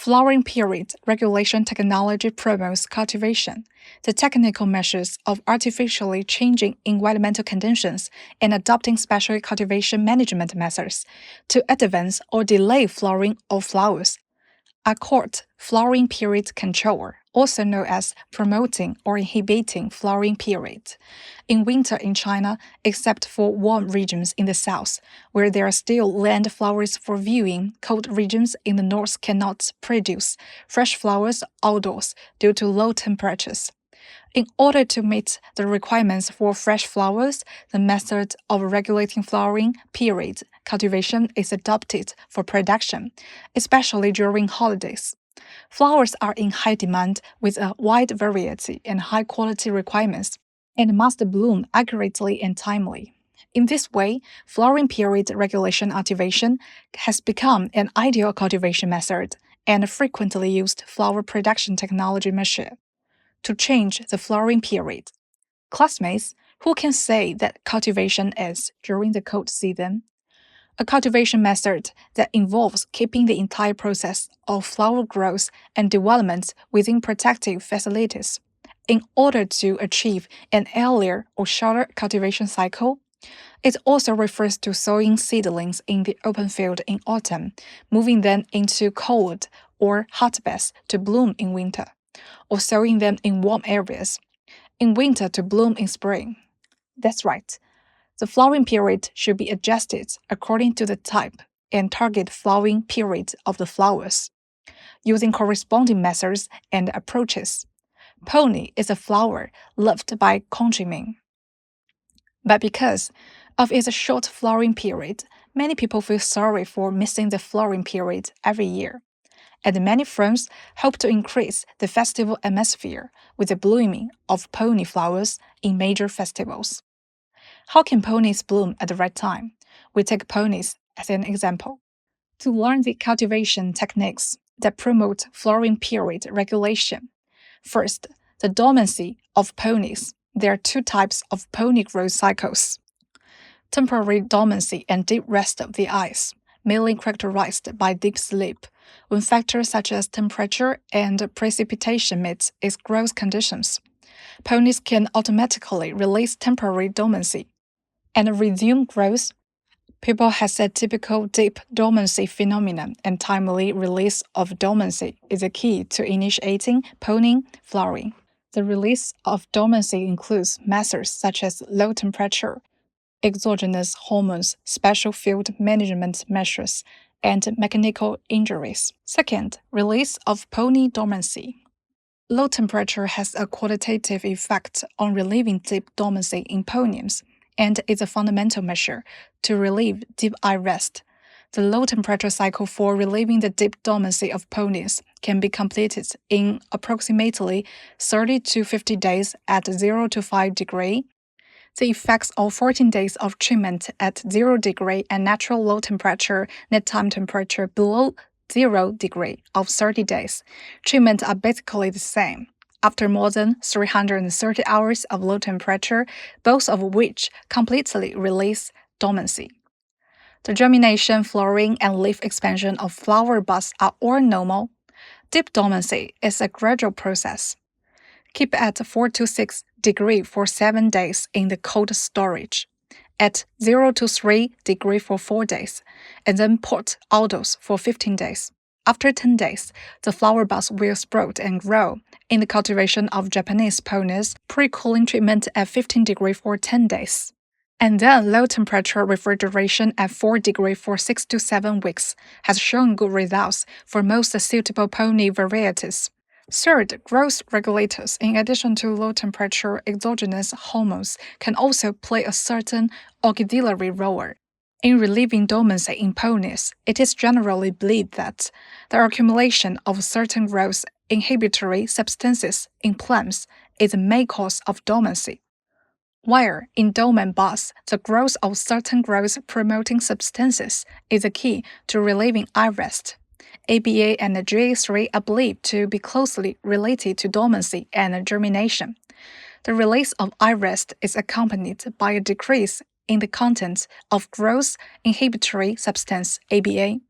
Flowering period regulation technology promotes cultivation, the technical measures of artificially changing environmental conditions and adopting special cultivation management methods to advance or delay flowering of flowers are called flowering period control, also known as promoting or inhibiting flowering period. In winter in China, except for warm regions in the south, where there are still land flowers for viewing, cold regions in the north cannot produce fresh flowers outdoors due to low temperatures. In order to meet the requirements for fresh flowers, the method of regulating flowering period cultivation is adopted for production, especially during holidays. Flowers are in high demand with a wide variety and high quality requirements, and must bloom accurately and timely. In this way, flowering period regulation cultivation has become an ideal cultivation method and a frequently used flower production technology measure to change the flowering period. Classmates, who can say that cultivation is during the cold season? A cultivation method that involves keeping the entire process of flower growth and development within protective facilities. In order to achieve an earlier or shorter cultivation cycle, it also refers to sowing seedlings in the open field in autumn, moving them into cold or hotbeds to bloom in winter, or sowing them in warm areas in winter to bloom in spring. That's right. The flowering period should be adjusted according to the type and target flowering period of the flowers, using corresponding methods and approaches. Peony is a flower loved by countrymen. But because of its short flowering period, many people feel sorry for missing the flowering period every year. And many firms hope to increase the festival atmosphere with the blooming of peony flowers in major festivals. How can peonies bloom at the right time? We take peonies as an example. To learn the cultivation techniques that promote flowering period regulation. First, the dormancy of peonies. There are two types of peony growth cycles: temporary dormancy and deep rest of the eyes, mainly characterized by deep sleep, when factors such as temperature and precipitation meet its growth conditions. Peonies can automatically release temporary dormancy and resume growth. People have said typical deep dormancy phenomenon and timely release of dormancy is a key to initiating peony flowering. The release of dormancy includes methods such as low temperature, exogenous hormones, special field management measures, and mechanical injuries. Second, release of peony dormancy. Low temperature has a qualitative effect on relieving deep dormancy in peonies and is a fundamental measure to relieve deep eye rest. The low temperature cycle for relieving the deep dormancy of peonies can be completed in approximately 30 to 50 days at 0 to 5 degree. The effects of 14 days of treatment at 0 degree and natural low temperature net time temperature below 0 degree of 30 days. Treatment are basically the same. After more than 330 hours of low temperature, both of which completely release dormancy. The germination, flowering, and leaf expansion of flower buds are all normal. Deep dormancy is a gradual process. Keep at 4 to 6 degree for 7 days in the cold storage, at 0 to 3 degree for 4 days, and then put outdoors for 15 days. After 10 days, the flower buds will sprout and grow. In the cultivation of Japanese peonies, pre-cooling treatment at 15 degree for 10 days. And then low temperature refrigeration at 4 degree for 6 to 7 weeks has shown good results for most suitable peony varieties. Third, growth regulators, in addition to low temperature exogenous hormones, can also play a certain auxiliary role. In relieving dormancy in peonies, it is generally believed that the accumulation of certain growth inhibitory substances in plants is the main cause of dormancy. While in dormant buds, the growth of certain growth-promoting substances is the key to relieving eye rest. ABA and GA3 are believed to be closely related to dormancy and germination. The release of eye rest is accompanied by a decrease in the content of growth inhibitory substance ABA,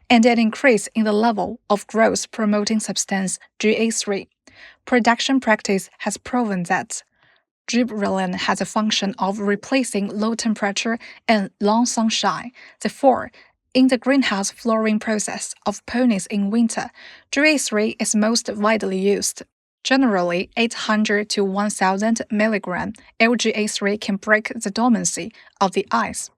and an increase in the level of growth promoting substance GA3. Production practice has proven that gibberellin has a function of replacing low temperature and long sunshine. Therefore, in the greenhouse flowering process of ponies in winter, GA3 is most widely used. Generally, 800 to 1000 mg LGA3 can break the dormancy of the eyes.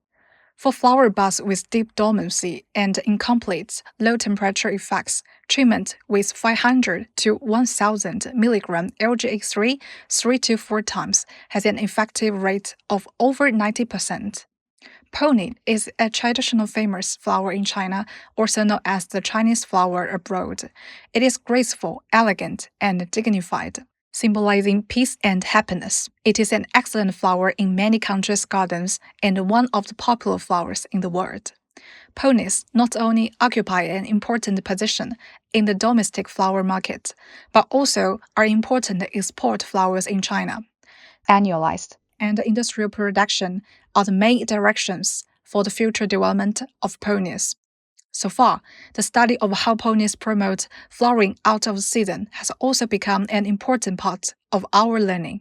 For flower buds with deep dormancy and incomplete low temperature effects, treatment with 500 to 1000 mg LGA3 3 to 4 times has an effective rate of over 90%. Pony is a traditional famous flower in China, also known as the Chinese flower abroad. It is graceful, elegant, and dignified, symbolizing peace and happiness. It is an excellent flower in many countries' gardens and one of the popular flowers in the world. Ponies not only occupy an important position in the domestic flower market, but also are important export flowers in China. Annualized and industrial production are the main directions for the future development of ponies. So far, the study of how ponies promote flowering out of season has also become an important part of our learning.